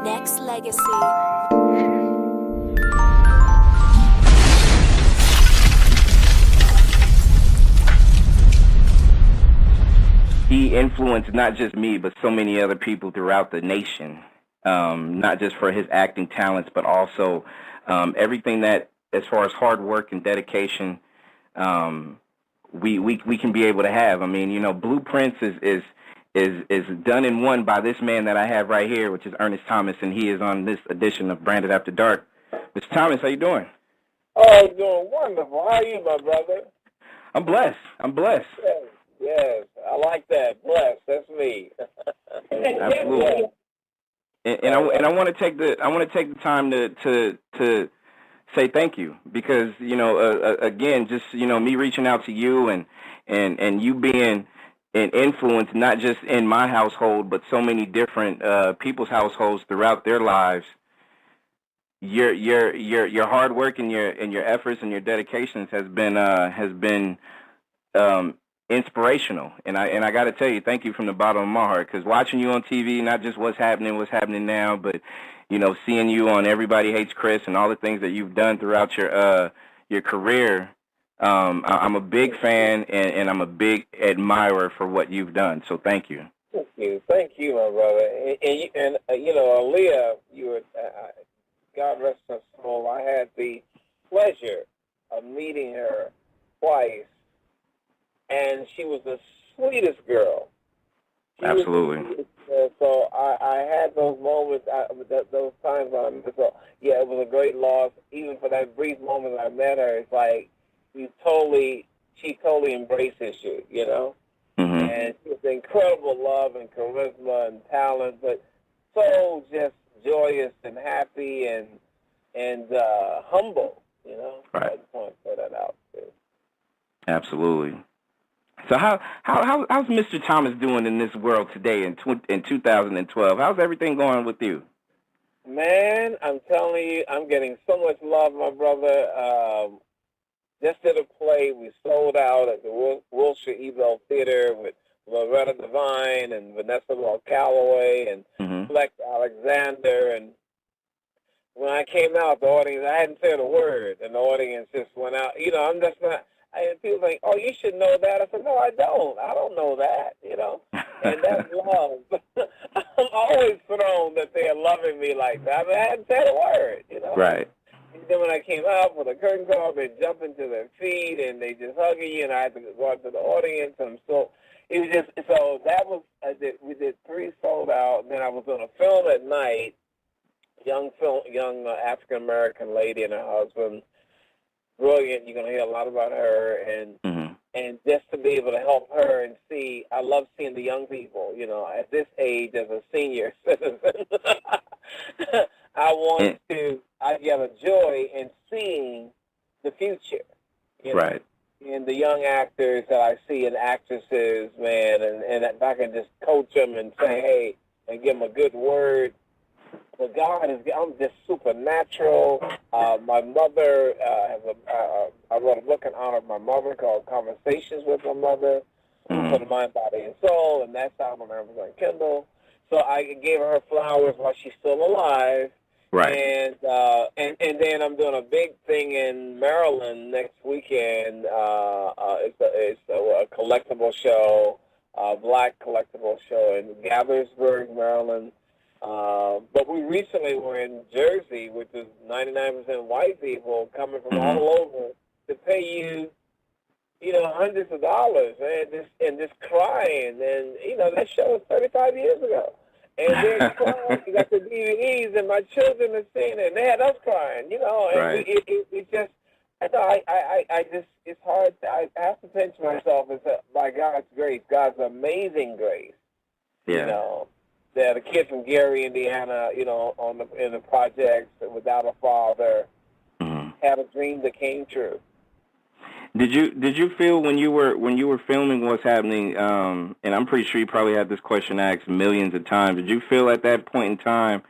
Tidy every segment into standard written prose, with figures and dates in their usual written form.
Nexxlegacy. He influenced not just me, but so many other people throughout the nation, not just for his acting talents, but also everything that, as far as hard work and dedication, we can be able to have. I mean, you know, blueprints is done in one by this man that I have right here, which is Ernest Thomas, and he is on this edition of Branded After Dark. Mr. Thomas, how you doing? Oh, I'm doing wonderful. How are you, my brother? I'm blessed. Yes, I like that. Blessed. That's me. Absolutely. And I want to take the time to say thank you, because, you know, again, just, you know, me reaching out to you and you being an influence not just in my household, but so many different people's households throughout their lives. Your hard work and your efforts and your dedications has been inspirational, and I got to tell you, thank you from the bottom of my heart, because watching you on TV, not just what's happening now, but, you know, seeing you on Everybody Hates Chris and all the things that you've done throughout your career, I'm a big fan, and I'm a big admirer for what you've done. So thank you. Thank you, my brother. And you know, Aaliyah, you were, God rest her soul. I had the pleasure of meeting her twice, and she was the sweetest girl. Absolutely. So I had those moments, those times when I met her. Yeah, it was a great loss. Even for that brief moment I met her, it's like she totally embraces you, you know? Mm-hmm. And she was incredible love and charisma and talent, but so just joyous and happy and humble, you know? Right. I just want to throw that out too. Absolutely. So how's Mr. Thomas doing in this world today in 2012? How's everything going with you? Man, I'm telling you, I'm getting so much love, my brother. Just did a play. We sold out at the Wilshire Ebell Theater with Loretta Devine and Vanessa Bell Calloway and Flex Alexander. And when I came out, the audience, I hadn't said a word, and the audience just went out. You know, I'm just not. And people think, oh, you should know that. I said, no, I don't. I don't know that, you know. And that's love. I'm always thrown that they're loving me like that. I mean, I hadn't said a word, you know. Right. And then when I came out with a curtain call, they jumping to their feet and they just hugging you, and I had to go out to the audience. And so it was just, so that was, we did 3 sold out. And then I was on a film at night, young African-American lady and her husband. Brilliant. You're going to hear a lot about her, and just to be able to help her and see, I love seeing the young people, you know, at this age as a senior citizen. I get a joy in seeing the future, you know, right? And the young actors that I see and actresses, man, and if I can just coach them and say, hey, and give them a good word. But God I'm just supernatural. My mother I wrote a book in honor of my mother called Conversations with My Mother, for the Mind, Body, and Soul, and that's out on Amazon Kindle. So I gave her flowers while she's still alive. Right. And then I'm doing a big thing in Maryland next weekend. It's a collectible show, black collectible show in Gaithersburg, Maryland. But we recently were in Jersey, which is 99% white people coming from all over to pay you, you know, hundreds of dollars, and just crying. And, you know, that show was 35 years ago. And they're crying. You got the DVDs, and my children are seeing it, and they had us crying, you know. And right. it just, I just, it's hard. I have to pinch myself. It's by God's grace, God's amazing grace, you know. That a kid from Gary, Indiana, you know, in the projects without a father, had a dream that came true. Did you feel when you were filming What's Happening, and I'm pretty sure you probably had this question asked millions of times, did you feel at that point in time,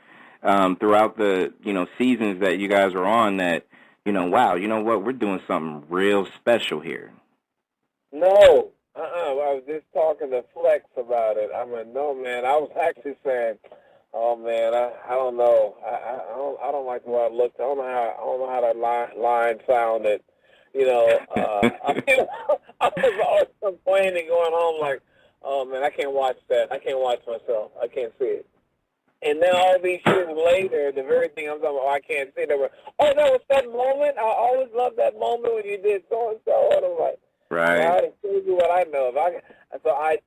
throughout the, you know, seasons that you guys were on, that, you know, wow, you know what, we're doing something real special here? No. I was just talking to Flex about it. I mean, no, man. I was actually saying, Oh man, I don't know. I don't like the way I looked. I don't know how that line sounded. I was always complaining, going home like, oh man, I can't watch that. I can't watch myself. I can't see it. And then all these years later, the very thing I'm talking about, I can't see it. Oh, that was that moment. I always loved that moment when you did so and so. And I'm like, right. Well, I didn't tell you what I know. So I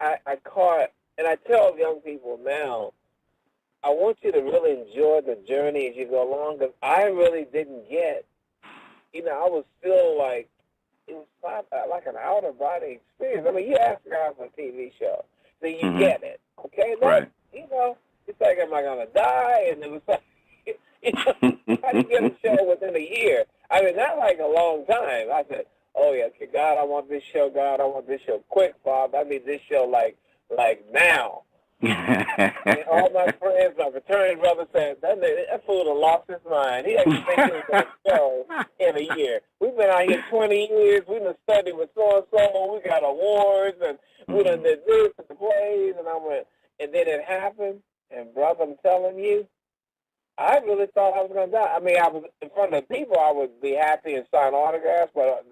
caught, and I tell young people now, I want you to really enjoy the journey as you go along, because I really didn't get, I was still like, it was like an out-of-body experience. I mean, you ask guys on a TV show, so you get it, okay? Right. It's like, am I going to die? And it was like, how do you get a show within a year? I mean, not like a long time. I said, oh, yeah, okay, God, I want this show. God, I want this show quick, Bob. I need this show like now. And all my friends, my fraternity brothers said, that fool done lost his mind. He actually thinks he was going to show in a year. We've been out here 20 years. We done studied with so-and-so. We got awards, and we done did this and the plays. And I went, and then it happened. And, brother, I'm telling you, I really thought I was going to die. I mean, I was in front of the people. I would be happy and sign autographs, but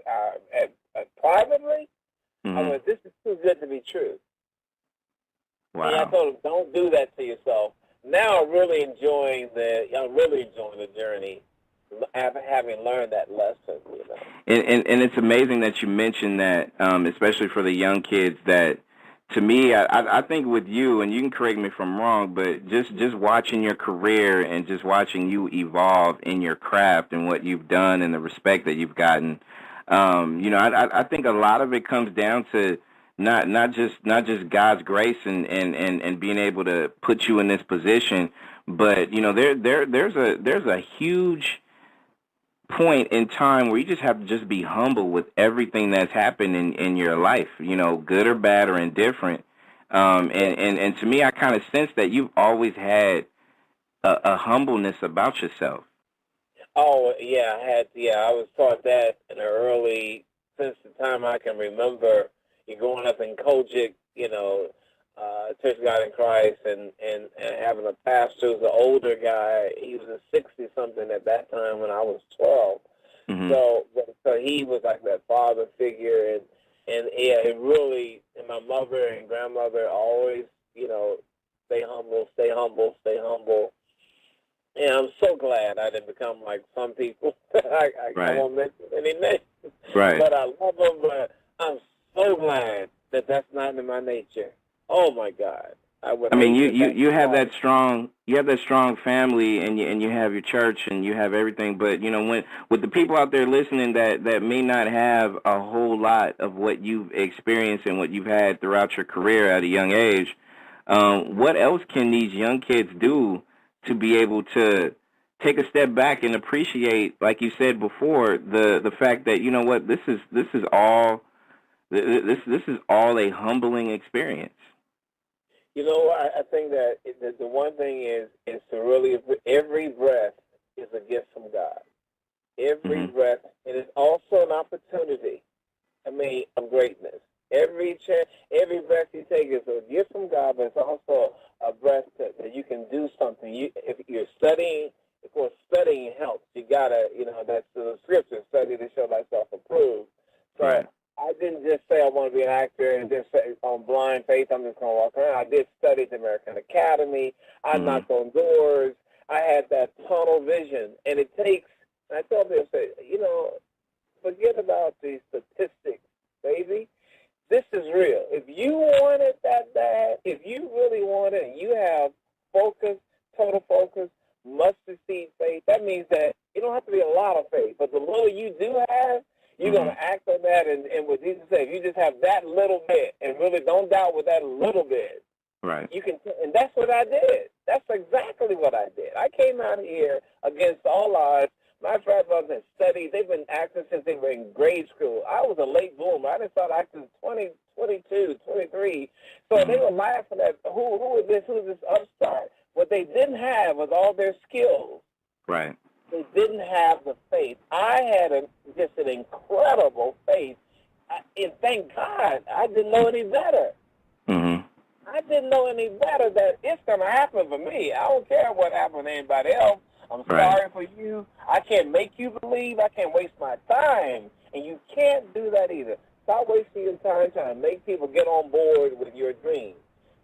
privately, I went, this is too good to be true. Wow. And I told him, don't do that to yourself. Now I'm really enjoying the journey, having learned that lesson. And it's amazing that you mentioned that, especially for the young kids. That, to me, I think with you, and you can correct me if I'm wrong, but just watching your career and just watching you evolve in your craft and what you've done and the respect that you've gotten, I think a lot of it comes down to not just God's grace and being able to put you in this position, but there's a huge point in time where you just have to just be humble with everything that's happened in your life, good or bad or indifferent. And to me, I kind of sense that you've always had a humbleness about yourself. Oh yeah, I was taught that since the time I can remember. You're growing up in Kojic, Church of God in Christ, and having a pastor who's an older guy. He was a 60-something at that time when I was 12. Mm-hmm. So he was like that father figure, and it really, and my mother and grandmother always, stay humble, stay humble, stay humble. And I'm so glad I didn't become like some people. I won't mention any names. Right. But I love them, but I'm so glad that that's not in my nature. Oh my God! I mean, you have that strong family, and you have your church, and you have everything. But when with the people out there listening that may not have a whole lot of what you've experienced and what you've had throughout your career at a young age, what else can these young kids do to be able to take a step back and appreciate, like you said before, the fact that this is all a humbling experience. I think that the one thing is to really, every breath is a gift from God. Every breath, and it's also an opportunity, of greatness. Every breath you take is a gift from God, but it's also a breath that you can do something. If you're studying, of course, studying helps. You gotta, that's the scripture, study to show thyself approved. So right. I didn't just say I want to be an actor and just say on blind faith I'm just going to walk around. I did study at the American Academy. I knocked on doors. I had that tunnel vision. And it takes, I tell people, forget about these statistics, baby. This is real. If you want it that bad, if you really want it and you have focus, total focus, mustard seed faith, that means that you don't have to be a lot of faith. But the little you do have, you're going to act on that, and what Jesus said, if you just have that little bit, and really don't doubt with that little bit, right? You can, and that's what I did. That's exactly what I did. I came out here against all odds. My frat brothers had studied. They've been acting since they were in grade school. I was a late bloomer. I didn't start acting at 20, 22, 23. So they were laughing at, who is this upstart? What they didn't have was all their skills. Right. They didn't have the faith. I had just an incredible faith, and thank God I didn't know any better. I didn't know any better that it's going to happen for me. I don't care what happened to anybody else. I'm sorry for you. I can't make you believe. I can't waste my time. And you can't do that either. Stop wasting your time trying to make people get on board with your dream.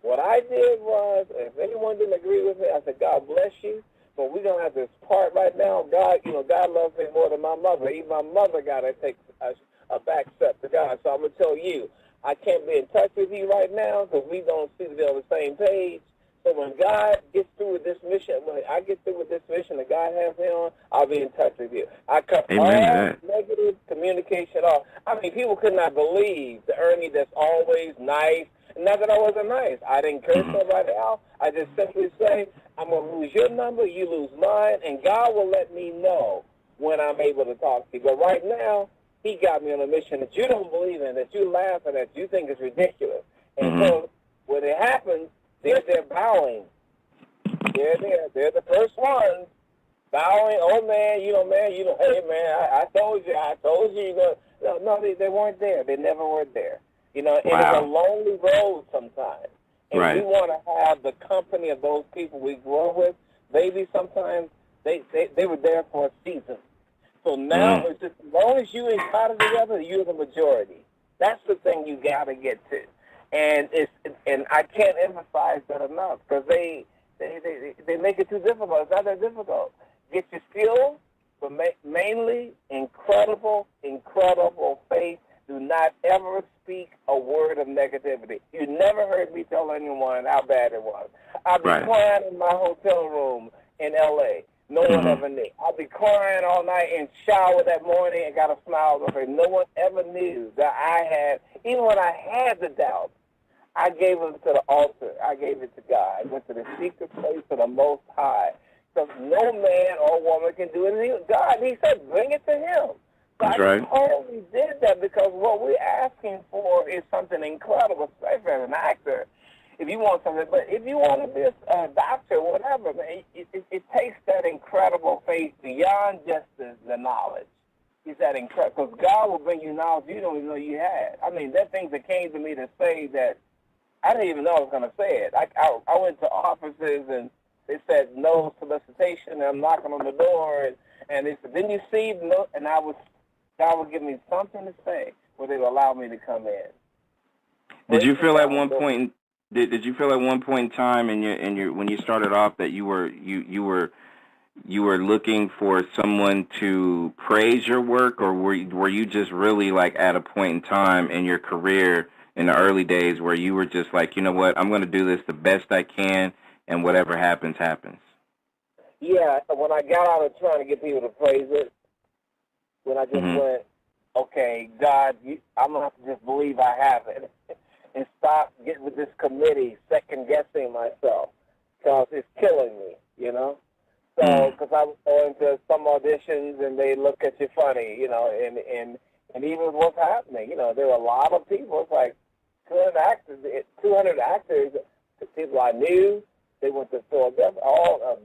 What I did was, if anyone didn't agree with me, I said, God bless you, but we don't have this part right now. God, God loves me more than my mother. Even my mother got to take a back step to God. So I'm going to tell you, I can't be in touch with you right now because we don't seem to be on the same page. So when God gets through with this mission, when I get through with this mission that God has me on, I'll be in touch with you. I cut all negative communication off. I mean, people could not believe the Ernie that's always nice. Not that I wasn't nice. I didn't curse nobody out. I just simply say, I'm going to lose your number, you lose mine, and God will let me know when I'm able to talk to you. But right now, he got me on a mission that you don't believe in, that you laugh at, that you think is ridiculous. And so when it happens, they're bowing. They're there. They're the first ones bowing. Oh, man, hey, man, I told you. No, they weren't there. They never were there. And it's a lonely road sometimes. And we want to have the company of those people we grew up with. Maybe sometimes they were there for a season. So now it's just as long as you and God are together, you're the majority. That's the thing you got to get to. And I can't emphasize that enough because they make it too difficult. It's not that difficult. Get your skills, but mainly incredible faith. Do not ever speak a word of negativity. You never heard me tell anyone how bad it was. I'll be crying in my hotel room in L.A. No one ever knew. I'll be crying all night and shower that morning and got a smile on her. No one ever knew that I had, even when I had the doubt, I gave it to the altar. I gave it to God. I went to the secret place of the Most High. Because no man or woman can do anything. God, he said, bring it to him. So I totally did that because what we're asking for is something incredible, especially as an actor. If you want something, but if you want to be a doctor, whatever, man, it takes that incredible faith beyond just the knowledge. It's that incredible, because God will bring you knowledge you don't even know you had. I mean, there are things that came to me to say that I didn't even know I was going to say it. I went to offices and they said no solicitation, and I'm knocking on the door, and they said, didn't you see? No, and God would give me something to say where they would allow me to come in. Did you feel at one point? Did you feel at one point in time in your when you started off that you were looking for someone to praise your work, or were you just really like at a point in time in your career in the early days where you were just like, you know what, I'm going to do this the best I can, and whatever happens, happens? Yeah, when I got out of trying to get people to praise it, when I just went, okay, God, I'm going to have to just believe I have it and stop getting with this committee, second-guessing myself, because it's killing me, So, because I was going to some auditions, and they look at you funny, and even with what's happening, there were a lot of people. It's like 200 actors, people I knew. They went to Philadelphia,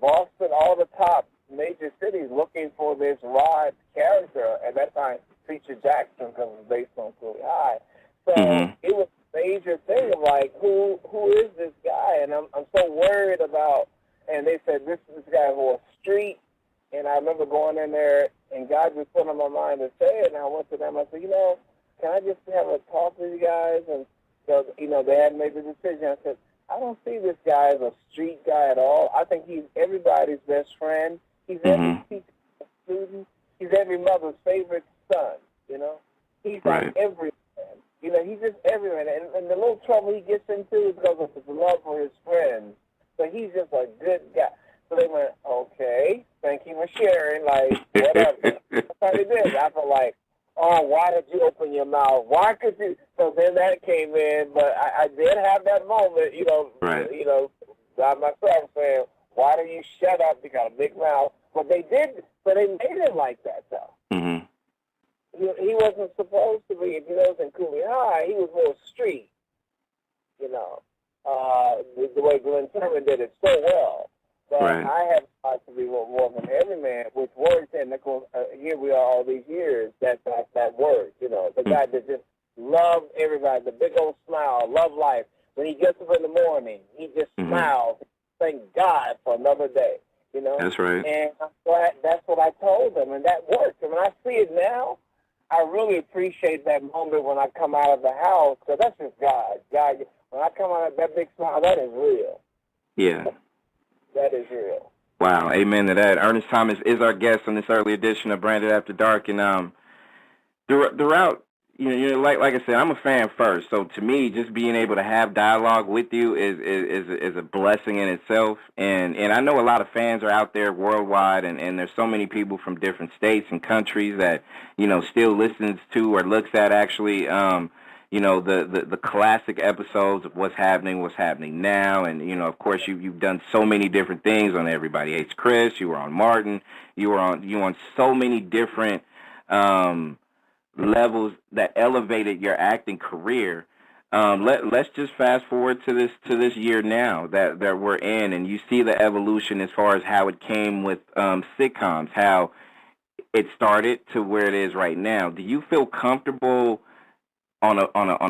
Boston, all the top major cities looking for this Rod character. At that time, Preacher Jackson, because it was based on Cooley High. So it was a major thing of like, who is this guy? And I'm so worried about. And they said this guy was street. And I remember going in there, and God just put on my mind to say it. And I went to them. I said, can I just have a talk with you guys? And so, they hadn't made the decision. I said, I don't see this guy as a street guy at all. I think he's everybody's best friend. He's every teacher's student. He's every mother's favorite son, He's like every man. He's just everyone. And the little trouble he gets into is because of his love for his friends. So he's just a good guy. So they went, okay, thank you for sharing, like, whatever. That's how they did. I felt like, oh, why did you open your mouth? Why could you? So then that came in, but I did have that moment, by myself saying, why do you shut up? You got a big mouth. But they did, but they made it like that, though. He wasn't supposed to be, if he was in Cooley High, he was more street, the way Glenn Turman did it so well. But I have tried to be more than every man, which word technical, here we are all these years, that word, the guy that just loved everybody, the big old smile, love life. when he gets up in the morning, he just smiles. Thank God for another day, you know? That's right. And I'm glad that's what I told him, and that worked. And when I see it now, I really appreciate that moment when I come out of the house, because that's just God. God, when I come out of that big smile, that is real. Yeah. That is real. Wow, amen to that. Ernest Thomas is our guest on this early edition of Branded After Dark, and throughout, like I said, I'm a fan first. So to me, just being able to have dialogue with you is a blessing in itself. And I know a lot of fans are out there worldwide, and there's so many people from different states and countries that still listens to or looks at actually. The classic episodes of what's happening now, and of course you've done so many different things on Everybody Hates Chris. You were on Martin. You were on so many different levels that elevated your acting career. Let's just fast forward to this year now that we're in, and you see the evolution as far as how it came with sitcoms, how it started to where it is right now. Do you feel comfortable on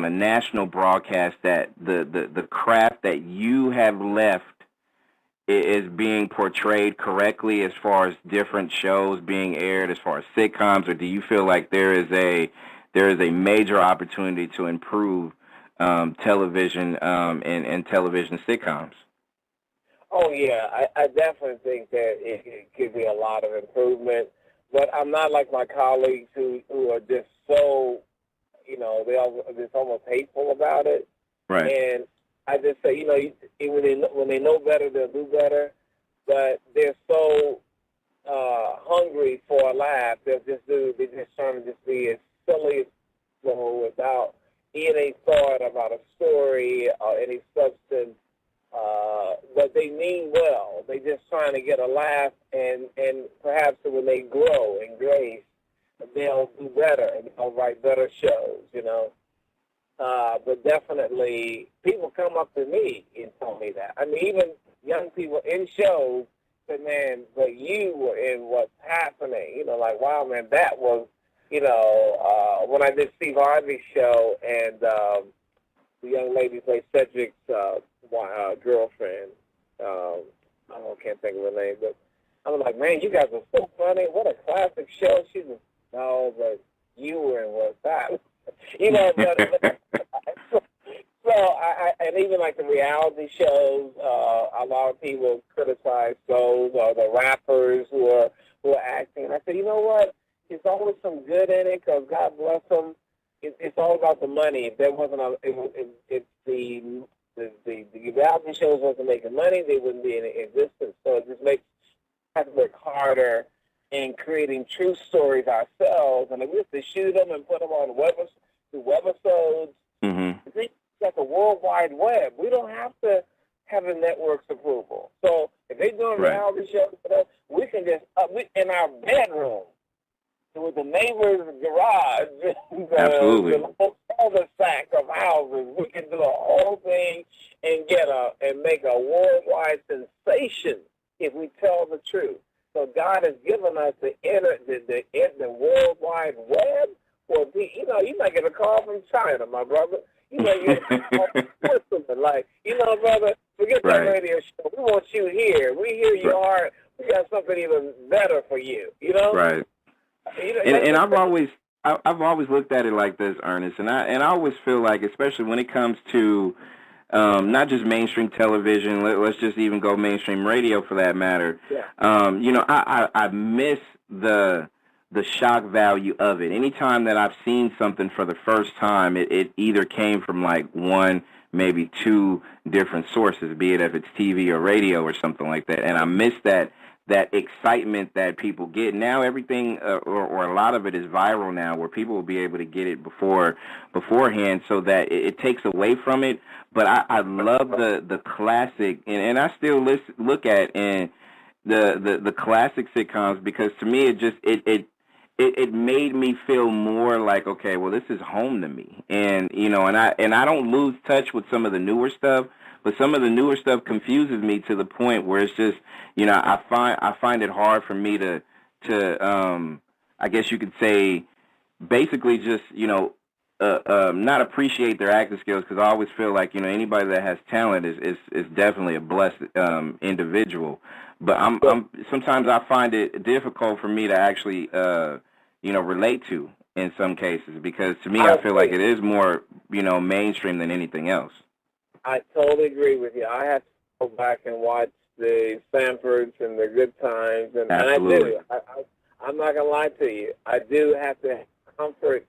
a national broadcast that the craft that you have left is being portrayed correctly as far as different shows being aired, as far as sitcoms, or do you feel like there is a major opportunity to improve television and television sitcoms? Oh yeah, I definitely think that it could be a lot of improvement, but I'm not like my colleagues who are just so. They're just almost hateful about it. Right. And I just say, when they know better, they'll do better. But they're so hungry for a laugh, they're just trying to just be as silly as possible without any thought about a story or any substance. But they mean well. They're just trying to get a laugh, and perhaps when they grow in grace, they'll do better and they'll write better shows, But definitely, people come up to me and tell me that. I mean, even young people in shows say, man, but you were in what's happening. Like, wow, man, that was, when I did Steve Harvey's show and the young lady played Cedric's girlfriend. I can't think of her name, but I was like, man, you guys are so funny. What a classic show. She was, no, but you were in what's that? But so and even like the reality shows, a lot of people criticize those or the rappers who are acting. And I said, you know what? There's always some good in it because God bless them. It's all about the money. If there wasn't if the reality shows wasn't making money, they wouldn't be in existence. So it just makes us have to work harder in creating true stories ourselves, and if we have to shoot them and put them on webisodes, it's like a worldwide web. We don't have to have a network's approval. So if they're doing reality shows with us, we can just in our bedroom with the neighbor's garage, the cul-de-sac of houses, we can do the whole thing and make a worldwide sensation if we tell the truth. So God has given us the world wide web. Or you might get a call from China, my brother. You might get a call from Switzerland. Like, brother, forget that radio show. We want you here. We hear your heart. We got something even better for you. Right. And I've always looked at it like this, Ernest, and I always feel like, especially when it comes to not just mainstream television, let's just even go mainstream radio for that matter. Yeah. I miss the shock value of it. Anytime that I've seen something for the first time, it either came from like one, maybe two different sources, be it if it's TV or radio or something like that. And I miss that excitement that people get. Now everything, or a lot of it is viral now, where people will be able to get it beforehand, so that it takes away from it. But I love the classic, and I still look at the classic sitcoms, because to me it made me feel more like, okay, well, this is home to me, and I don't lose touch with some of the newer stuff. But some of the newer stuff confuses me to the point where it's just, I find it hard for me to I guess you could say, basically just, not appreciate their acting skills, because I always feel like, you know, anybody that has talent is definitely a blessed individual. But I'm sometimes I find it difficult for me to actually you know, relate to in some cases, because to me I feel like it is more, you know, mainstream than anything else. I totally agree with you. I have to go back and watch the Sanfords and the Good Times, and I do. I'm not gonna lie to you. I do have to comfort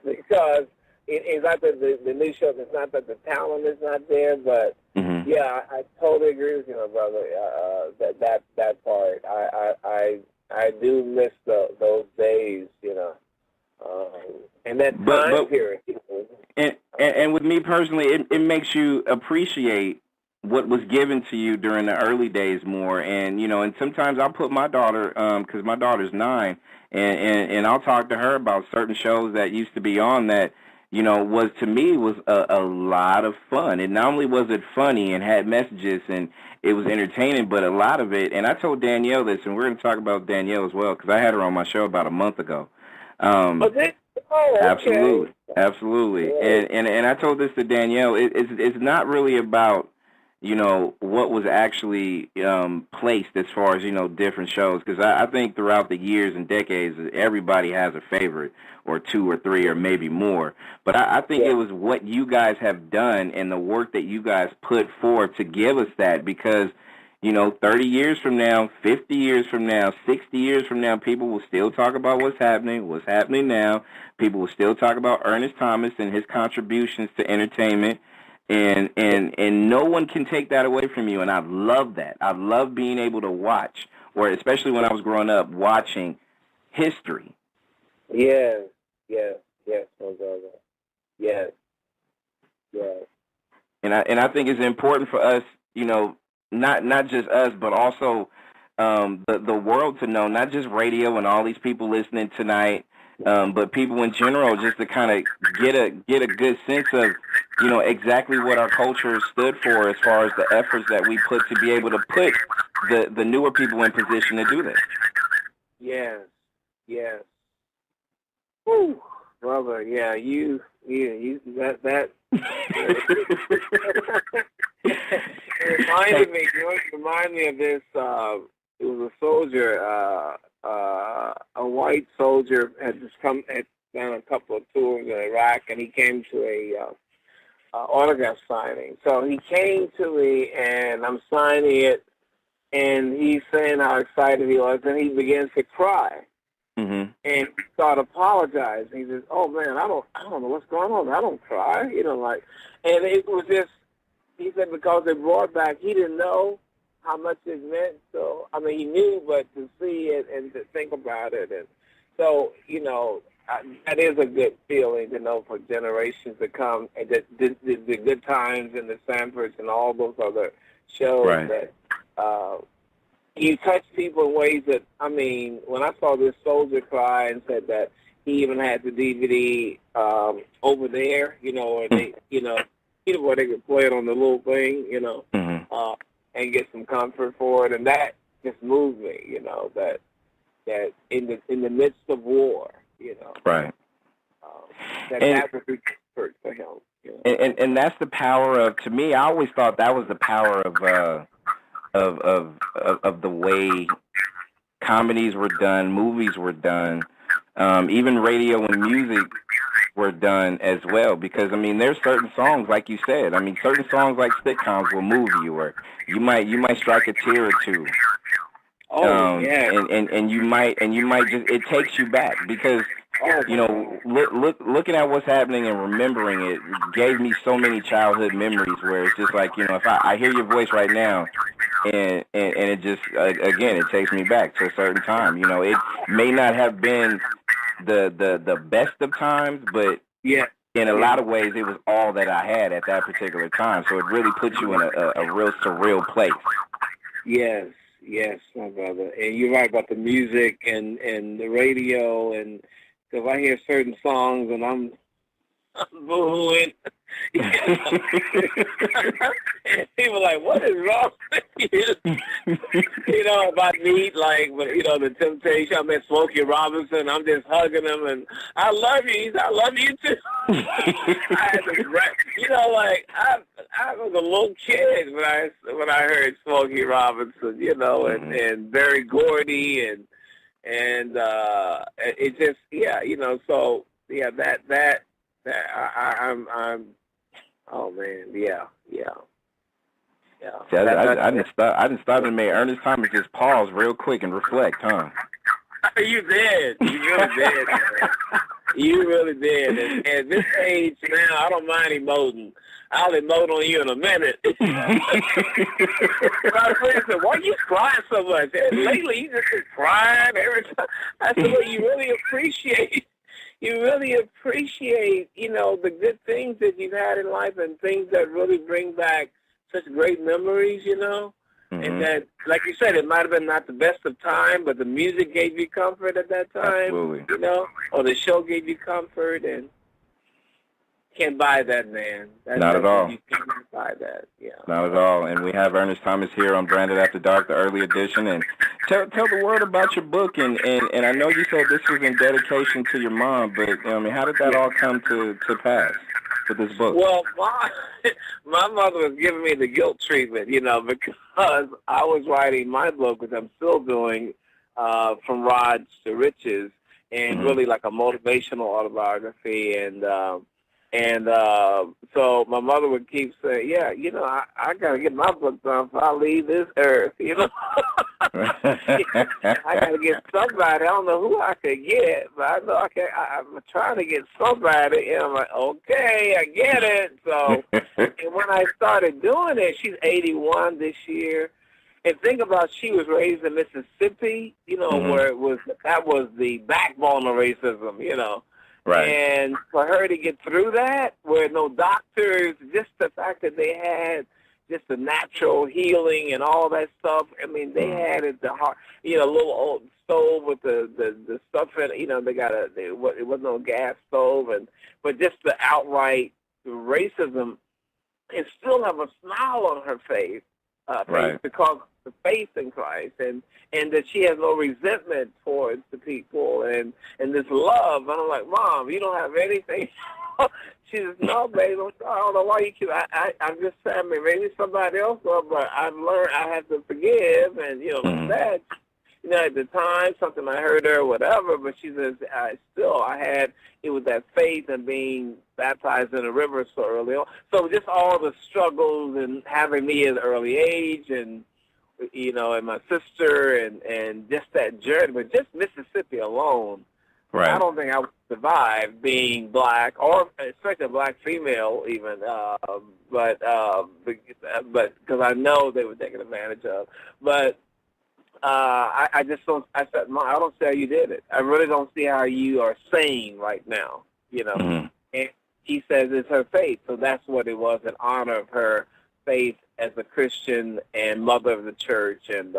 because it's not that the new shows. It's not that the talent is not there, but yeah, I totally agree with you, my brother. That part. I do miss those days, you know, and that time period. And with me personally, it makes you appreciate what was given to you during the early days more. And, you know, and sometimes I'll put my daughter, because my daughter's 9, and I'll talk to her about certain shows that used to be on that, you know, was to me was a lot of fun. And not only was it funny and had messages and it was entertaining, but a lot of it, and I told Danielle this, and we're going to talk about Danielle as well, because I had her on my show about a month ago. Okay. Absolutely. Yeah. And I told this to Danielle. It's not really about, you know, what was actually placed as far as, you know, different shows, because I think throughout the years and decades, everybody has a favorite or 2 or 3 or maybe more. But I think it was what you guys have done and the work that you guys put forth to give us that, because, you know, 30 years from now, 50 years from now, 60 years from now, people will still talk about what's happening now. People will still talk about Ernest Thomas and his contributions to entertainment. And no one can take that away from you, and I love that. I love being able to watch, or especially when I was growing up, watching history. Yes, my brother. Yes. And I think it's important for us, you know, not just us, but also the world to know, not just radio and all these people listening tonight, but people in general, just to kind of get a good sense of, you know, exactly what our culture stood for as far as the efforts that we put to be able to put the newer people in position to do this. Yes. Woo, brother, yeah, you that. It reminded me of this. It was a soldier, a white soldier had done a couple of tours in Iraq, and he came to a autograph signing. So he came to me, and I'm signing it, and he's saying how excited he was, and he begins to cry. And he started apologizing. He says, "Oh man, I don't know what's going on. I don't cry, you know, like." And it was just, he said, because it brought back, he didn't know how much it meant. So I mean, he knew, but to see it and to think about it, and so, you know, that is a good feeling to know for generations to come, and that the Good Times and the Sanfords and all those other shows that. You touch people in ways that, I mean, when I saw this soldier cry and said that he even had the DVD over there, you know, or they, you know, where they could play it on the little thing, you know, and get some comfort for it, and that just moved me, you know, that in the midst of war, you know, that would be comfort for him. You know? And that's the power of, to me, I always thought that was the power of the way comedies were done, movies were done, even radio and music were done as well. Because I mean, there's certain songs, like you said. I mean, certain songs like sitcoms will move you, or you might strike a tear or two. And you might just, it takes you back, because you know, looking at what's happening and remembering it gave me so many childhood memories where it's just like, you know, if I hear your voice right now, and it just, again, it takes me back to a certain time. You know, it may not have been the best of times, but in a lot of ways, it was all that I had at that particular time. So it really puts you in a real surreal place. Yes, my brother. And you're right about the music and the radio, and because I hear certain songs and booing. People like, what is wrong with you? About me, like, the Temptation. I met Smokey Robinson. I'm just hugging him, and I love you. He said, I love you too. I had to, I was a little kid when I heard Smokey Robinson, and Barry Gordy, and it just, so yeah, that I'm oh man, yeah. See, I didn't stop and make Ernest Thomas just pause real quick and reflect, huh? You did. You really did. You really did. And at this age now, I don't mind emoting. I'll emote on you in a minute. My friend said, why are you crying so much? And lately, you just been crying every time. I said, well, you really appreciate, the good things that you've had in life and things that really bring back such great memories, and that, like you said, it might have been not the best of time, but the music gave you comfort at that time, Absolutely. Or the show gave you comfort, and can't buy that, man. Not at all. You can't buy that, yeah. Not at all. And we have Ernest Thomas here on Branded After Dark, the early edition. And tell the world about your book. And I know you said this was in dedication to your mom, but how did that all come to pass with this book? Well, my mother was giving me the guilt treatment, because I was writing my book, which I'm still doing, From Rods to Riches, and really like a motivational autobiography, and so my mother would keep saying, yeah, I got to get my book done before I leave this earth, I got to get somebody. I don't know who I could get, but I know I'm trying to get somebody. And I'm like, okay, I get it. So, and when I started doing it, she's 81 this year. And think about, she was raised in Mississippi, where that was the backbone of racism, Right. And for her to get through that, where no doctors, just the fact that they had just the natural healing and all that stuff. I mean, they had it the heart, a little old stove with the stuff in it. They got it wasn't no gas stove, but just the outright racism, and still have a smile on her face, right. because of the faith in Christ, and that she has no resentment towards the people, and this love. And I'm like, Mom, you don't have anything. She says, no, babe, I don't know why you keep. I'm just saying, maybe somebody else will, but I've learned I have to forgive, and that. At the time, something I heard her, or whatever, but she says, I had it with that faith and being baptized in the river so early on. So just all the struggles and having me at an early age, and and my sister, and just that journey, but just Mississippi alone, right. I don't think I would survive being black, or especially a black female even, but because I know they were taken advantage of. But I just don't. I said, Mom, I don't see how you did it. I really don't see how you are sane right now. And he says it's her faith, so that's what it was, in honor of her faith as a Christian and mother of the church. And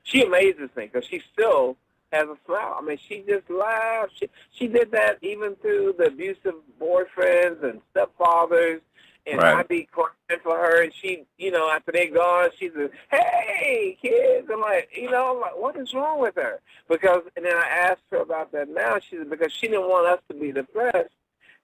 she amazes me because she still has a smile. I mean, she just laughs. She did that even through the abusive boyfriends and stepfathers. And right. I'd be crying for her, and she, after they're gone, she's like, hey, kids. I'm like, what is wrong with her? And then I asked her about that now. She said, because she didn't want us to be depressed,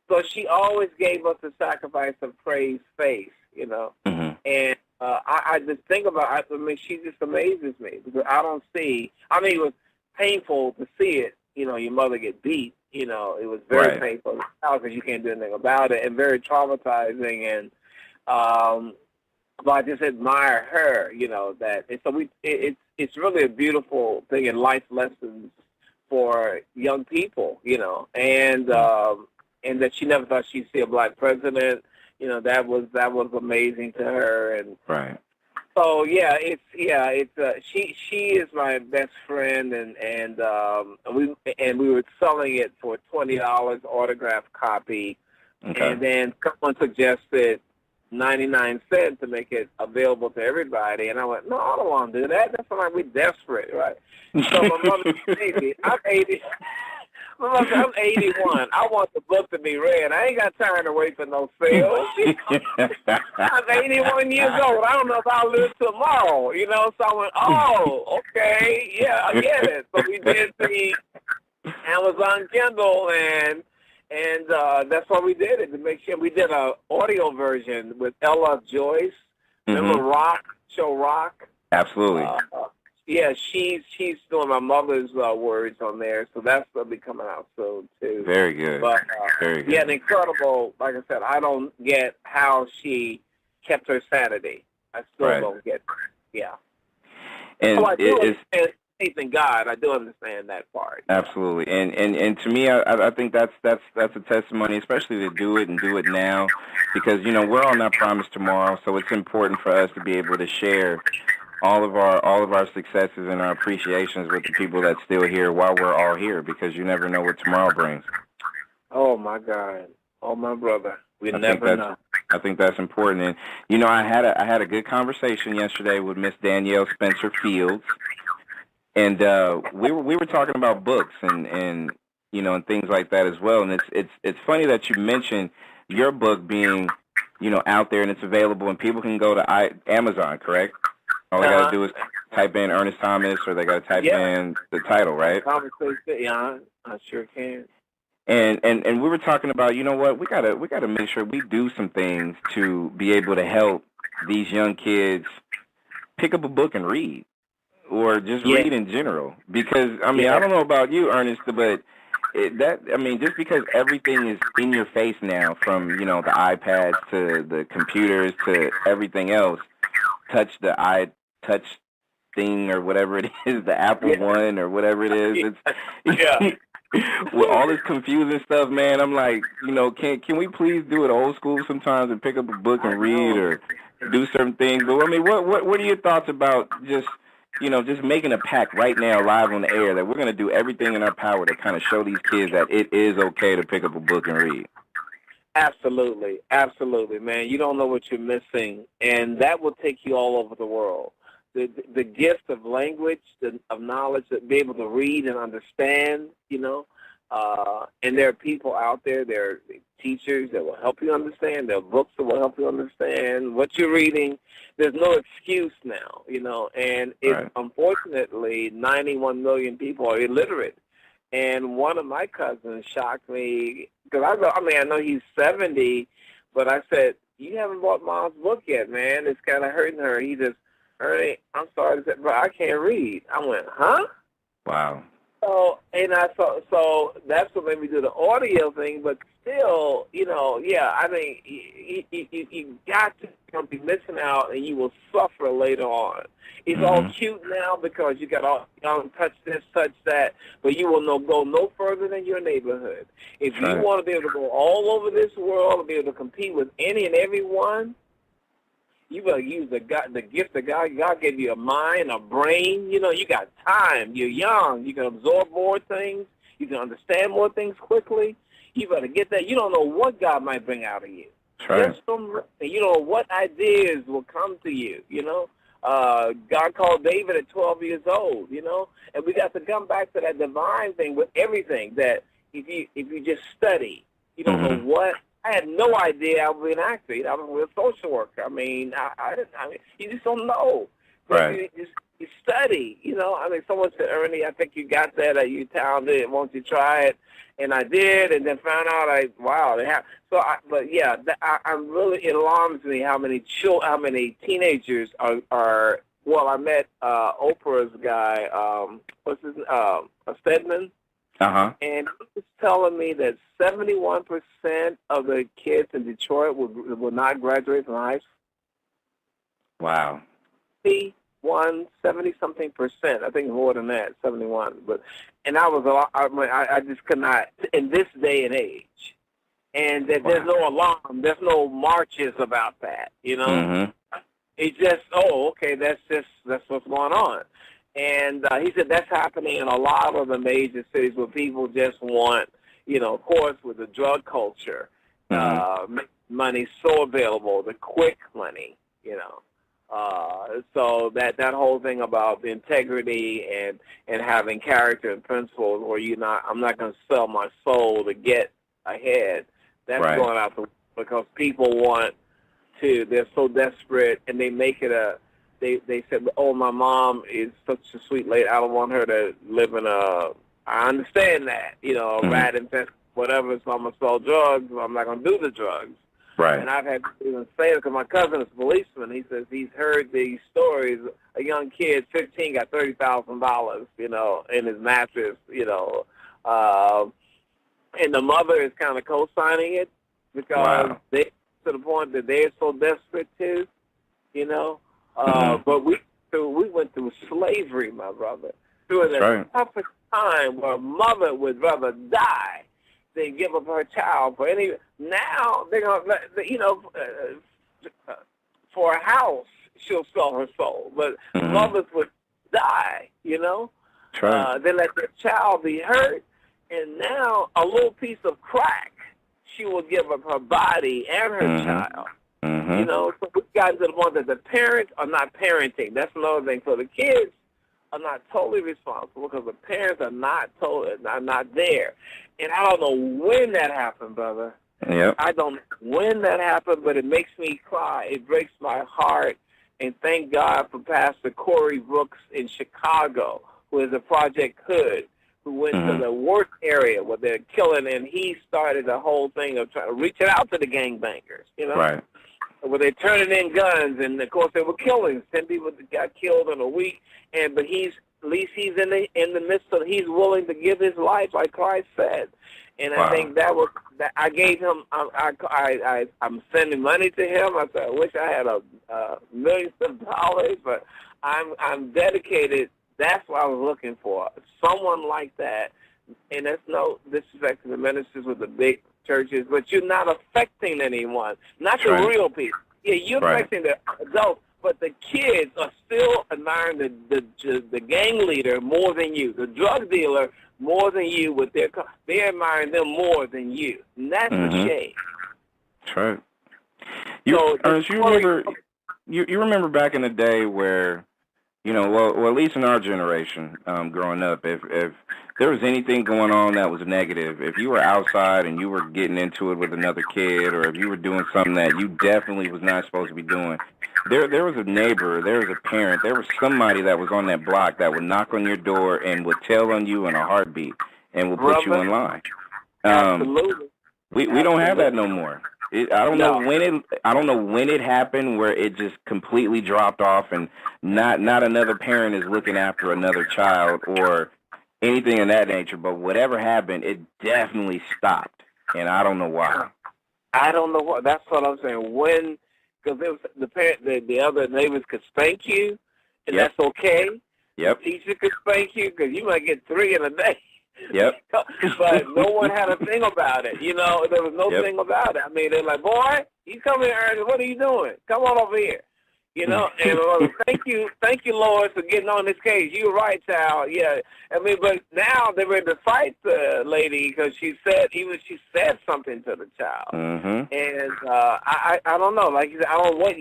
so she always gave us the sacrifice of praise faith, And I just think about it. I mean, she just amazes me, because I don't see, it was painful to see it, your mother get beat. It was very painful because you can't do anything about it, and very traumatizing. And but I just admire her, that. And so it's really a beautiful thing in life lessons for young people, and that she never thought she'd see a black president. That was amazing to her. And right. So she is my best friend, and we were selling it for $20 autographed copy, and then someone suggested 99 cents to make it available to everybody, and I went, no, I don't want to do that. That's like we're desperate, right? So my mother said, I'm 80. Look, I'm 81. I want the book to be read. I ain't got time to wait for no sales. I'm 81 years old. I don't know if I'll live tomorrow, So I went, oh, okay, yeah, I get it. So we did the Amazon Kindle, and that's why we did it, to make sure. We did an audio version with Ella Joyce. Remember Rock? Absolutely. Yeah, she's doing my mother's words on there, so that's going to be coming out soon, too. Very good. But, Very good. Yeah, incredible. Like I said, I don't get how she kept her sanity. I still don't get it. Yeah. And I do understand faith in God. I do understand that part. Absolutely. And to me, I think that's a testimony, especially to do it and do it now, because, we're all not promised tomorrow, so it's important for us to be able to share all of our successes and our appreciations with the people that's still here while we're all here, because you never know what tomorrow brings. Oh my God. Oh my brother. We never know. I think that's important. And I had a good conversation yesterday with Miss Danielle Spencer Fields, and we were talking about books and and things like that as well. And it's funny that you mentioned your book being out there and it's available and people can go to Amazon, correct? All they got to do is type in Ernest Thomas, or they got to type in the title, right? Yeah, I sure can. And we were talking about, what, we gotta make sure we do some things to be able to help these young kids pick up a book and read, or just read in general. Because I don't know about you, Ernest, but just because everything is in your face now, from the iPads to the computers to everything else, touch thing or whatever it is, the Apple One or whatever it is. It's with all this confusing stuff, man. I'm like, can we please do it old school sometimes and pick up a book and read, or do certain things? But what are your thoughts about just making a pact right now, live on the air, that we're going to do everything in our power to kind of show these kids that it is okay to pick up a book and read? Absolutely, man. You don't know what you're missing, and that will take you all over the world. The gift of language, of knowledge, to be able to read and understand, and there are people out there, there are teachers that will help you understand, there are books that will help you understand what you're reading. There's no excuse now, and unfortunately, 91 million people are illiterate. And one of my cousins shocked me, because I know he's 70, but I said, you haven't bought Mom's book yet, man. It's kind of hurting her. He just, Ernie, I'm sorry to say, but I can't read. I went, huh? Wow. So that's what made me do the audio thing, but still, I think you got to be missing out, and you will suffer later on. It's all cute now because you got all touch this, touch that, but you will go no further than your neighborhood. If you want to be able to go all over this world and be able to compete with any and everyone, you better use the gift of God. God gave you a mind, a brain. You got time. You're young. You can absorb more things. You can understand more things quickly. You better get that. You don't know what God might bring out of you. Right. You don't know what ideas will come to you, God called David at 12 years old, and we got to come back to that divine thing with everything, that if you just study, you don't know what. I had no idea I would be an actor. I was a social worker. I you just don't know. Right. You study, someone said, Ernie, I think you got that. Are you talented? Won't you try it? And I did, and then found out, wow, they have. So, I'm really, it alarms me how many teenagers are. Well, I met Oprah's guy. What's his Stedman. And he was telling me that 71% of the kids in Detroit will not graduate from high school. Wow. 70-something percent. I think more than that, 71. And I just could not, in this day and age. And that there's no alarm, there's no marches about that, It's just, okay, that's what's going on. And he said that's happening in a lot of the major cities where people just want, of course, with the drug culture, money so available, the quick money, So that whole thing about the integrity and having character and principles, where I'm not going to sell my soul to get ahead. That's right. going out because people they're so desperate, and they make it they said, oh, my mom is such a sweet lady, I don't want her to live in I understand that, a rat infested, whatever, so I'm going to sell drugs, I'm not going to do the drugs. Right. And I've had to even say it because my cousin is a policeman. He says he's heard these stories. A young kid, 15, got $30,000, in his mattress, and the mother is kind of co-signing it because they to the point that they're so desperate too, But we went through slavery, my brother, through the toughest time where a mother would rather die than give up her child for any. Now they're gonna, for a house she'll sell her soul, but mothers would die. They let their child be hurt, and now a little piece of crack, she will give up her body and her child. So we've gotten to the point that the parents are not parenting. That's another thing. So the kids are not totally responsible because the parents are not there. And I don't know when that happened, brother. Yep. I don't know when that happened, but it makes me cry. It breaks my heart. And thank God for Pastor Corey Brooks in Chicago, who is a Project Hood, who went to the worst area where they're killing, and he started the whole thing of trying to reach out to the gangbangers, Right. Where they're turning in guns, and of course they were killings. 10 people got killed in a week, but he's in the midst of, he's willing to give his life, like Christ said. And I think that I gave him. I'm sending money to him. I said I wish I had millions of dollars, but I'm dedicated. That's what I was looking for. Someone like that. And that's no disrespect to the ministers with the big churches, but you're not affecting anyone. Not the real people. Yeah, you're affecting the adults, but the kids are still admiring the gang leader more than you, the drug dealer more than you. They're admiring them more than you. And that's a shame. That's right. Ernest, you remember back in the day where, well, at least in our generation, growing up, if there was anything going on that was negative, if you were outside and you were getting into it with another kid, or if you were doing something that you definitely was not supposed to be doing, there was a neighbor, there was a parent, there was somebody that was on that block that would knock on your door and would tell on you in a heartbeat and would put you in line. Absolutely. We don't have that no more. I don't know when it happened where it just completely dropped off and not another parent is looking after another child or anything of that nature. But whatever happened, it definitely stopped, and I don't know why. I don't know why. That's what I'm saying. When, because the other neighbors could spank you, and that's okay. Yep. The teacher could spank you because you might get 3 in a day. Yep. But no one had a thing about it. There was no thing about it. I mean, they're like, boy, you come here, Ernest. What are you doing? Come on over here. And thank you, Lord, for getting on this case. You're right, child. Yeah. I mean, but now they're ready to fight the lady because she said something to the child. And I don't know. Like you said, I don't know what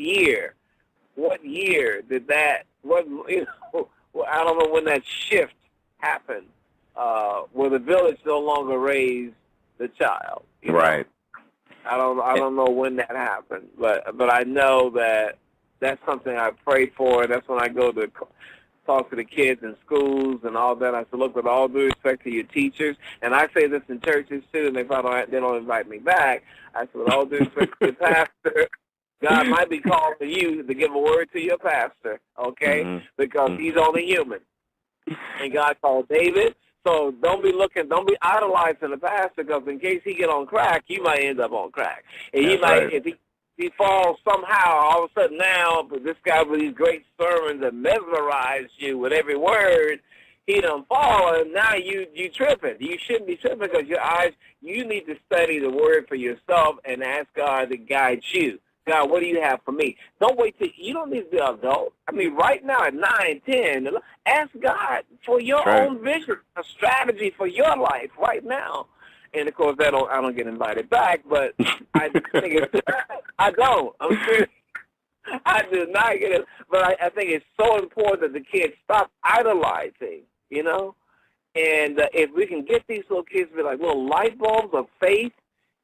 year did that? I don't know when that shift happened. Where the village no longer raised the child. Right. I don't know when that happened, but I know that that's something I pray for. That's when I go to talk to the kids in schools and all that. I said, look, with all due respect to your teachers, and I say this in churches too, and they don't invite me back. I said, with all due respect to your pastor, God might be calling you to give a word to your pastor, okay? Because he's only human, and God called David. So don't be idolizing the pastor, because in case he get on crack, you might end up on crack. And if he falls somehow, all of a sudden now, but this guy with these great sermons that mesmerize you with every word, he done fall, and now you tripping. You shouldn't be tripping because you need to study the word for yourself and ask God to guide you. God, what do you have for me? Don't wait till you don't need to be an adult. I mean, right now at 9, 10, ask God for your own vision, a strategy for your life right now. And of course, I don't get invited back, but I think I don't. I'm serious. I do not get it. But I think it's so important that the kids stop idolizing, you know? And if we can get these little kids to be like little light bulbs of faith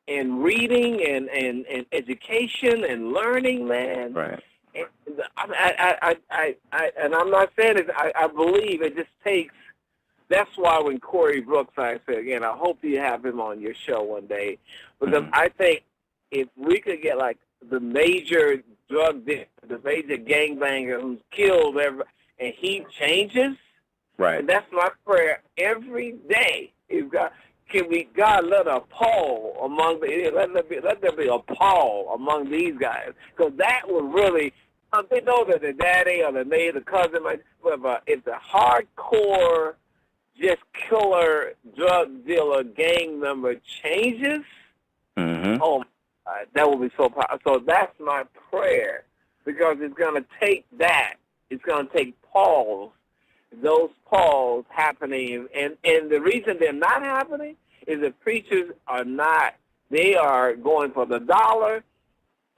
and reading and education and learning, man. Right. And and I'm not saying it. I believe it just takes. That's why when Corey Brooks, I said again, I hope you have him on your show one day, because I think if we could get like the major drug dealer, the major gangbanger who's killed everybody, and he changes, right? And that's my prayer every day. Is God, God let a Paul among let there be a Paul among these guys, because that would really. They know that the daddy or the maid, the cousin, but if the hardcore, just killer drug dealer gang member changes, oh my God, that will be so powerful. So that's my prayer, because it's going to take that. It's going to take Pauls, those Pauls happening. And the reason they're not happening is that preachers are not, they are going for the dollar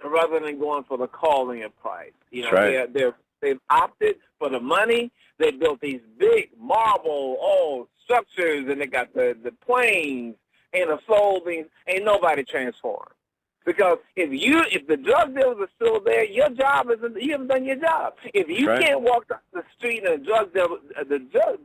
rather than going for the calling of Christ. You know, right. They've opted for the money. They built these big marble structures, and they got the planes and the soul beings. Ain't nobody transformed. Because if the drug dealers are still there, your job isn't. You haven't done your job. If you can't walk down the street and the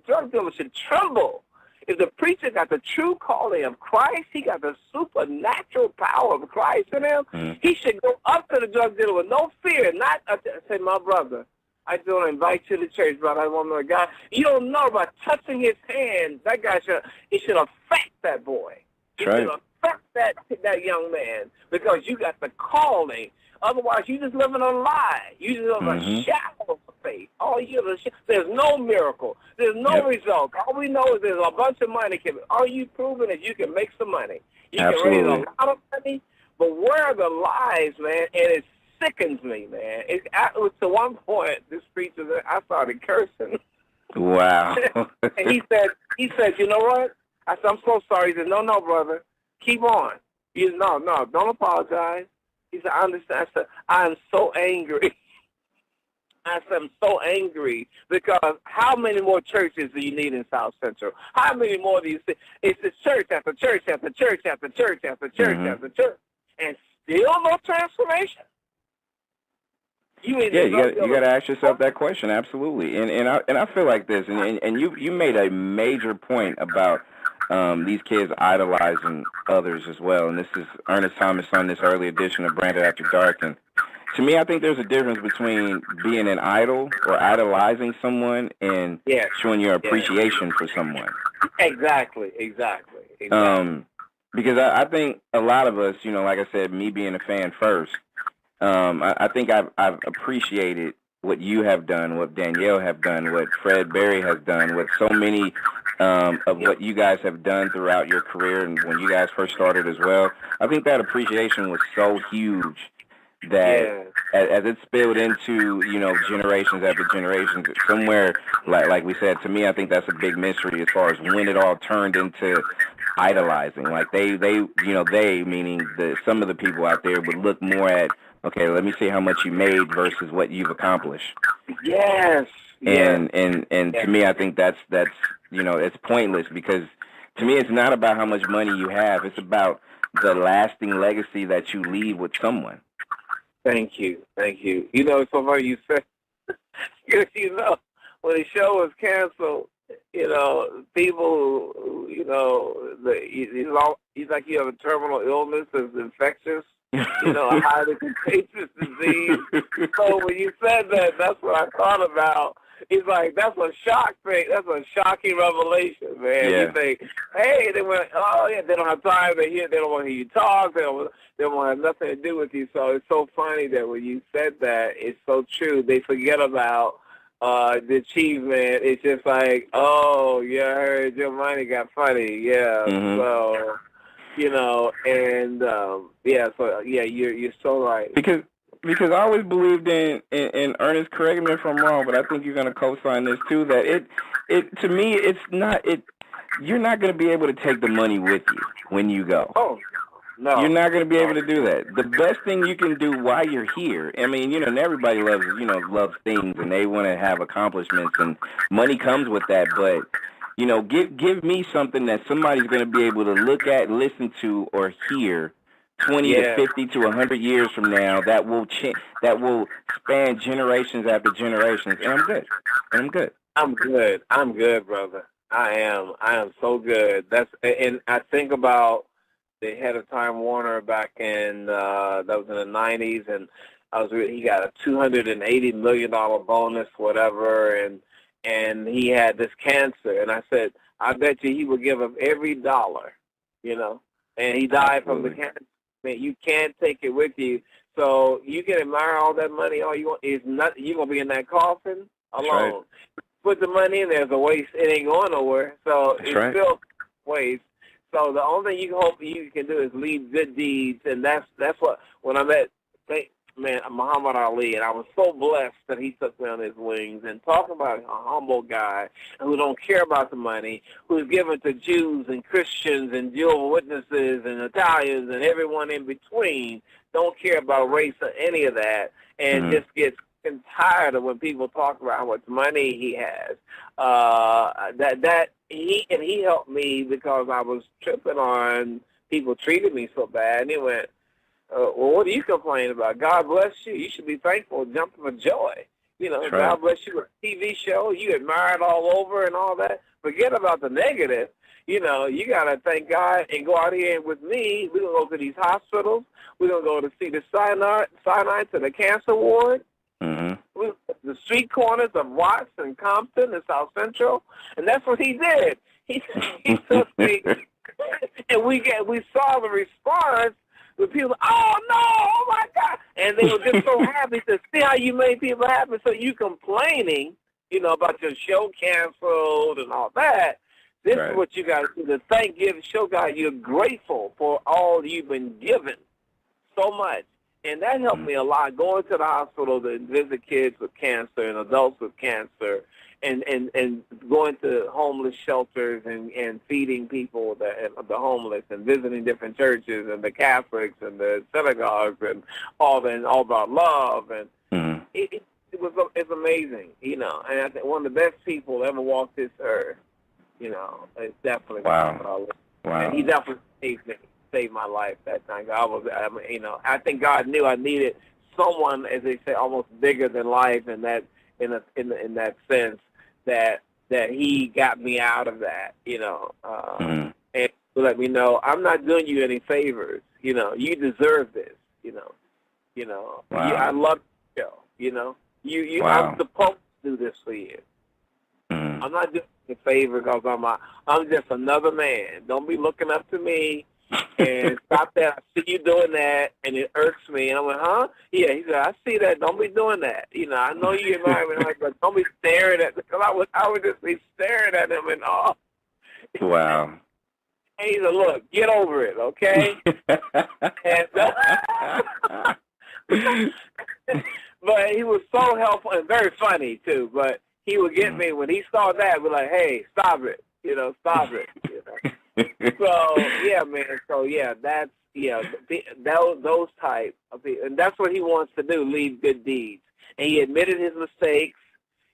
drug dealer should tremble. If the preacher got the true calling of Christ, he got the supernatural power of Christ in him, he should go up to the drug dealer with no fear. Not say, my brother, I just want to invite you to church, brother. I want to know a guy. You don't know about touching his hand. That guy should affect that boy. It should affect that young man, because you got the calling. Otherwise, you just living a lie. You just live a shadow of faith. There's no miracle. There's no result. All we know is there's a bunch of money. All you proving is you can make some money. You can raise a lot of money, but where are the lies, man? And it sickens me, man. It was to one point, this preacher, I started cursing. Wow. And he said, you know what? I said, I'm so sorry. He said, no, brother. Keep on. He said, no, don't apologize. He said, I understand. I said, I'm so angry. I said, I'm so angry, because how many more churches do you need in South Central? How many more do you see? It's the church after church after church after church after church after church, and still no transformation? You got to ask yourself that question, absolutely. And I feel like this, and you made a major point about these kids idolizing others as well. And this is Ernest Thomas on this early edition of Branded After Dark. And to me, I think there's a difference between being an idol or idolizing someone and showing your appreciation for someone. Exactly. Because I think a lot of us, like I said, me being a fan first, I think I've appreciated what you have done, what Danielle have done, what Fred Berry has done, what so many of what you guys have done throughout your career and when you guys first started as well. I think that appreciation was so huge that as it spilled into, generations after generations, somewhere, like we said, to me, I think that's a big mystery as far as when it all turned into idolizing. Like they meaning some of the people out there would look more at, okay, let me see how much you made versus what you've accomplished. Yes. And to me, I think that's it's pointless, because to me, it's not about how much money you have. It's about the lasting legacy that you leave with someone. Thank you. It's so funny you said, when the show was canceled, people who, he's like you have a terminal illness that's infectious. A highly contagious disease. So when you said that, that's what I thought about. It's like, that's a shock thing. That's a shocking revelation, man. Yeah. You think, hey, they went, they don't have time to hear, they don't want to hear you talk, they don't want to have nothing to do with you. So it's so funny that when you said that, it's so true. They forget about the achievement. It's just like, I heard your money got funny. Yeah. So, you're so right. Because I always believed in Ernest, correct me if I'm wrong, but I think you're going to co-sign this too, that it to me, you're not going to be able to take the money with you when you go. Oh, No. You're not going to be able to do that. The best thing you can do while you're here, I mean, and everybody loves things, and they want to have accomplishments, and money comes with that. But, give me something that somebody's going to be able to look at, listen to, or hear 20 to 50 to 100 years from now that will span generations after generations, and I'm good. I'm good, brother. I am so good. And I think about the head of Time Warner back in that was in the 90s, and he got a $280 million bonus, whatever, and he had this cancer, and I said, I bet you he would give up every dollar, and he died from the cancer. Man, you can't take it with you, so you can admire all that money all you want. You're gonna be in that coffin alone. Right. Put the money in there's a waste. It ain't going nowhere, so it's still waste. So the only thing you hope you can do is lead good deeds, and that's what when I met Muhammad Ali, and I was so blessed that he took me on his wings. And talk about a humble guy who don't care about the money, who's given to Jews and Christians and Jehovah's Witnesses and Italians and everyone in between. Don't care about race or any of that, and just gets tired of when people talk about how much money he has. He helped me because I was tripping on people treating me so bad, and he went, well, what are you complaining about? God bless you. You should be thankful, jumping for joy. God bless you with a TV show. You admire it all over and all that. Forget about the negative. You got to thank God and go out here with me. We're going to go to these hospitals. We're going to go to see the Sinai to the cancer ward. The street corners of Watts and Compton and South Central. And that's what he did. He took me, and we saw the response. With people, oh no, oh my God, and they were just so happy to see how you made people happy. So you complaining, about your show canceled and all that. This is what you got to do: to thank, give, show God you're grateful for all you've been given, so much, and that helped me a lot. Going to the hospital to visit kids with cancer and adults with cancer, and going to homeless shelters and feeding people, the homeless, and visiting different churches and the Catholics and the synagogues and all about love, and it's amazing, and I think one of the best people ever walked this earth, it's definitely wow. And he definitely saved my life that time. I think God knew I needed someone, as they say, almost bigger than life, and that in that sense. That he got me out of that, and to let me know I'm not doing you any favors, you deserve this, Wow. I love you, I'm supposed to do this for you. I'm not doing you a favor because I'm just another man. Don't be looking up to me. And stop that. I see you doing that, and it irks me. And I went, huh? Yeah, he said, I see that. Don't be doing that. I know you admire me, but don't be staring at me. Because I would just be staring at him and all. Wow. And he said, look, get over it, okay? But he was so helpful and very funny, too. But he would get me when he saw that, be like, hey, stop it. Stop it. So yeah, man. So yeah, that's those type of people, and that's what he wants to do: lead good deeds. And he admitted his mistakes,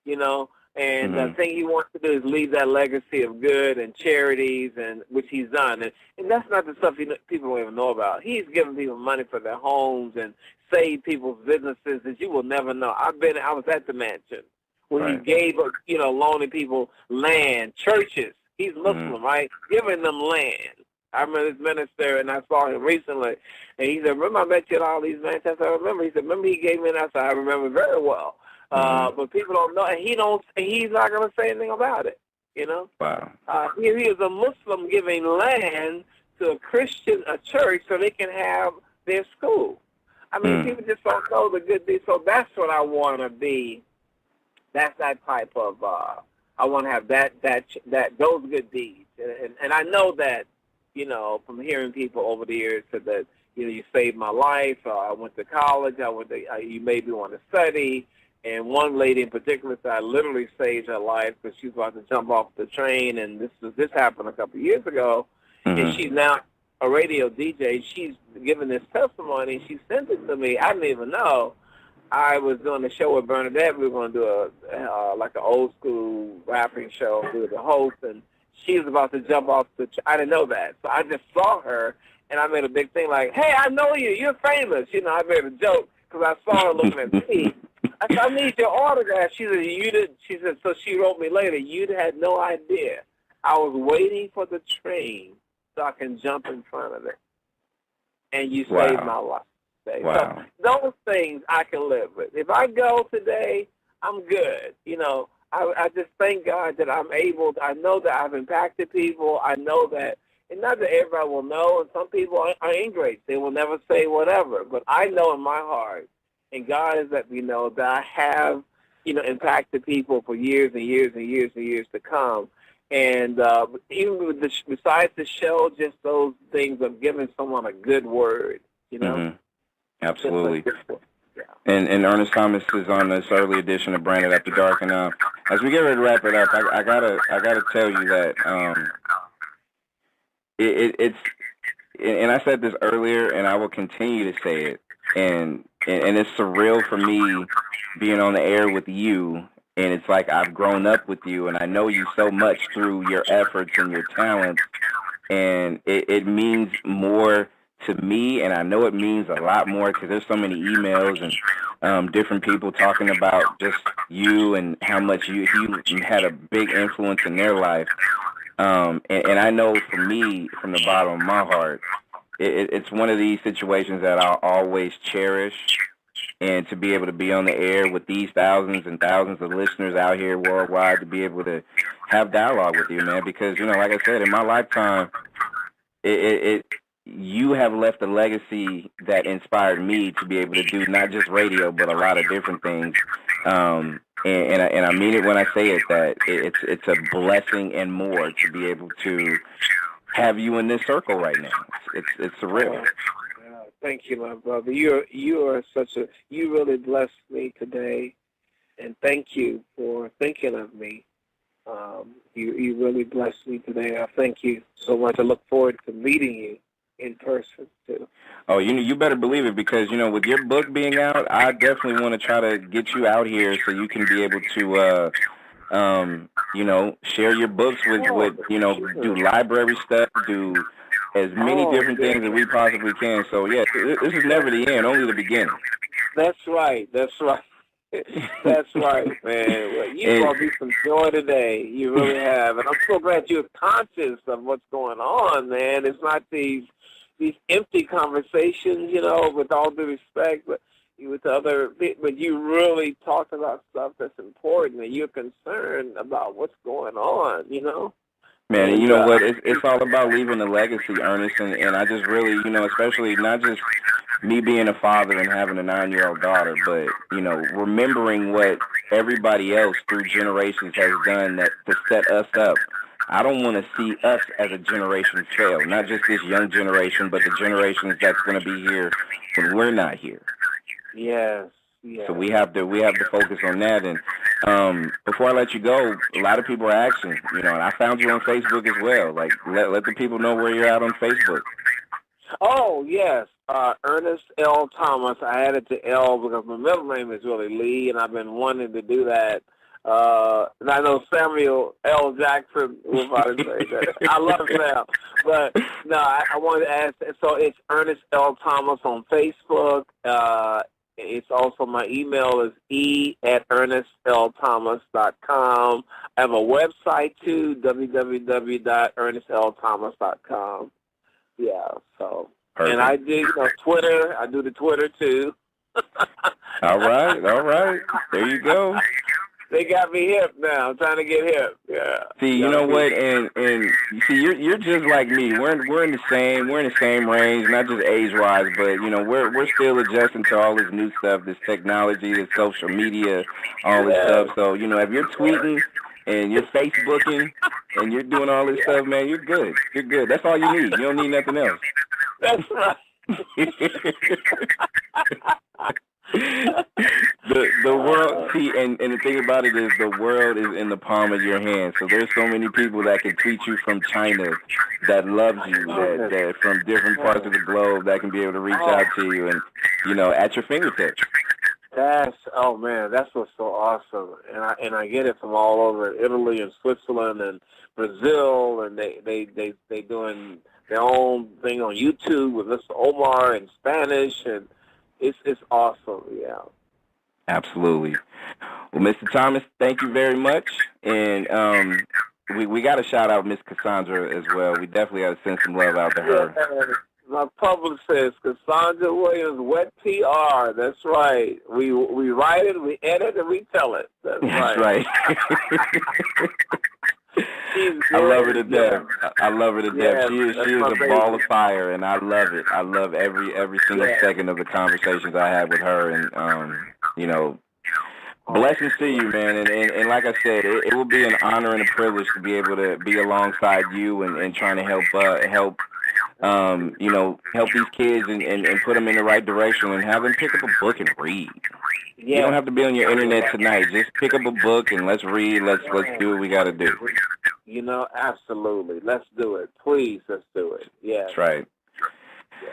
and the thing he wants to do is leave that legacy of good and charities, and which he's done. And that's not the stuff people don't even know about. He's given people money for their homes and saved people's businesses that you will never know. I was at the mansion when he gave, loaning people land, churches. He's Muslim, right? Giving them land. I remember this minister, and I saw him recently, and he said, remember I met you at all these mansions? I remember. He said, remember he gave me that? I remember very well. But people don't know, and he's not going to say anything about it, Wow. He is a Muslim giving land to a church, so they can have their school. I mean, people just don't know the good deeds. So that's what I want to be. That's that type of, I want to have those good deeds. And I know that, from hearing people over the years that, you saved my life. I went to college. You made me want to study. And one lady in particular said I literally saved her life because she was about to jump off the train. And this happened a couple of years ago. And she's now a radio DJ. She's giving this testimony. She sent it to me. I didn't even know. I was doing a show with Bernadette. We were going to do like an old school rapping show. We were the host, and she was about to jump off I didn't know that. So I just saw her, and I made a big thing like, hey, I know you. You're famous. You know, I made a joke because I saw her looking at me. I said, I need your autograph. She said, you did. She said, so she wrote me later, you had no idea. I was waiting for the train so I can jump in front of it. And you saved my life. Wow. So those things I can live with. If I go today, I'm good. You know, I just thank God that I'm able. I know that I've impacted people. I know that, and not that everybody will know, and some people are ingrates. They will never say whatever. But I know in my heart, and God has let me know that I have, you know, impacted people for years and years and years and years to come. And even with besides the show, just those things of giving someone a good word, you know. Mm-hmm. Absolutely. Yeah. And Ernest Thomas is on this early edition of Branded After Dark, and as we get ready to wrap it up, I gotta tell you that it's and I said this earlier, and I will continue to say it, and it's surreal for me being on the air with you, and it's like I've grown up with you, and I know you so much through your efforts and your talents, and it means more to me, and I know it means a lot more because there's so many emails and different people talking about just you and how much you had a big influence in their life. And I know for me, from the bottom of my heart, it's one of these situations that I'll always cherish. And to be able to be on the air with these thousands and thousands of listeners out here worldwide, to be able to have dialogue with you, man, because, you know, like I said, in my lifetime, you have left a legacy that inspired me to be able to do not just radio, but a lot of different things. And I mean it when I say it, that it's a blessing and more to be able to have you in this circle right now. It's surreal. Thank you, my brother. You really blessed me today, and thank you for thinking of me. You really blessed me today. I thank you so much. I look forward to meeting you in person too. Oh, you better believe it, because, you know, with your book being out, I definitely want to try to get you out here so you can be able to you know, share your books with you know, do library stuff, do as many different things as we possibly can. So, yeah, this is never the end, only the beginning. That's right. That's right. That's right, man. Well, you brought me some joy today. You really have. And I'm so glad you're conscious of what's going on, man. It's not these empty conversations, you know, with all due respect, but you really talked about stuff that's important, and you're concerned about what's going on, you know? Man, and you know what? It's all about leaving a legacy, Ernest, and I just really, you know, especially not just me being a father and having a 9-year-old daughter, but, you know, remembering what everybody else through generations has done to set us up. I don't want to see us as a generation fail, not just this young generation, but the generations that's going to be here when we're not here. Yes. Yeah. So we have to focus on that. And before I let you go, a lot of people are asking, you know, and I found you on Facebook as well. Like, let the people know where you're at on Facebook. Oh, yes. Ernest L. Thomas. I added the L because my middle name is really Lee, and I've been wanting to do that. And I know Samuel L. Jackson will probably say that. I love Sam. But, no, I wanted to ask. So it's Ernest L. Thomas on Facebook. It's also, my email is e@ernestlthomas.com. I have a website, too, www.ernestlthomas.com. Yeah, so. Perfect. And I do, you know, Twitter. I do the Twitter, too. All right. There you go. They got me hip now. I'm trying to get hip. Yeah. See, you know what, and you see, you're just like me. We're in the same range, not just age wise, but, you know, we're still adjusting to all this new stuff, this technology, this social media, all this stuff. So, you know, if you're tweeting and you're Facebooking and you're doing all this stuff, man, you're good. You're good. That's all you need. You don't need nothing else. That's right. the world, see, and the thing about it is the world is in the palm of your hand. So there's so many people that can tweet you from China that loves you, that from different parts of the globe that can be able to reach out to you and, you know, at your fingertips. Oh man, that's what's so awesome. And I get it from all over Italy and Switzerland and Brazil, and they doing their own thing on YouTube with Mr. Omar in Spanish, and it's awesome. Yeah. Absolutely. Well, Mr. Thomas, thank you very much. And we got to shout out Miss Cassandra as well. We definitely got to send some love out to her. Yeah, my publicist, Cassandra Williams, Wet PR. That's right. We write it, we edit, and we tell it. That's right. I love her to death. I love her to death. She is a ball of fire, and I love it. I love every single second of the conversations I have with her, and you know, blessings to you, man. And like I said, it will be an honor and a privilege to be able to be alongside you and trying to help you know, help these kids and put them in the right direction and have them pick up a book and read. Yeah. You don't have to be on your internet tonight. Just pick up a book and let's read. Let's do what we got to do. You know, absolutely. Let's do it. Please, let's do it. Yeah. That's right. Yeah.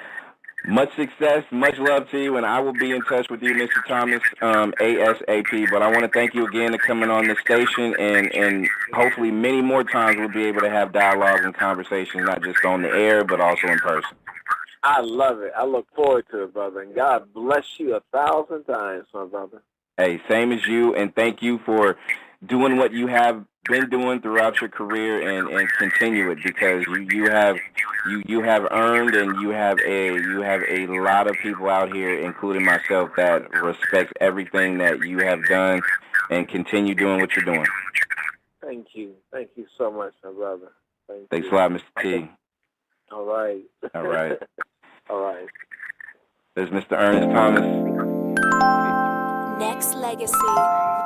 Much success, much love to you, and I will be in touch with you, Mr. Thomas, ASAP. But I want to thank you again for coming on the station, and hopefully many more times we'll be able to have dialogue and conversations, not just on the air, but also in person. I love it. I look forward to it, brother. And God bless you 1,000 times, my brother. Hey, same as you, and thank you for doing what you have been doing throughout your career and continue it, because you have earned, and you have a lot of people out here, including myself, that respects everything that you have done, and continue doing what you're doing. Thank you so much, my brother. Thanks a lot, Mr. T. All right. All right. All right. There's Mr. Ernest Thomas. Nexxlegacy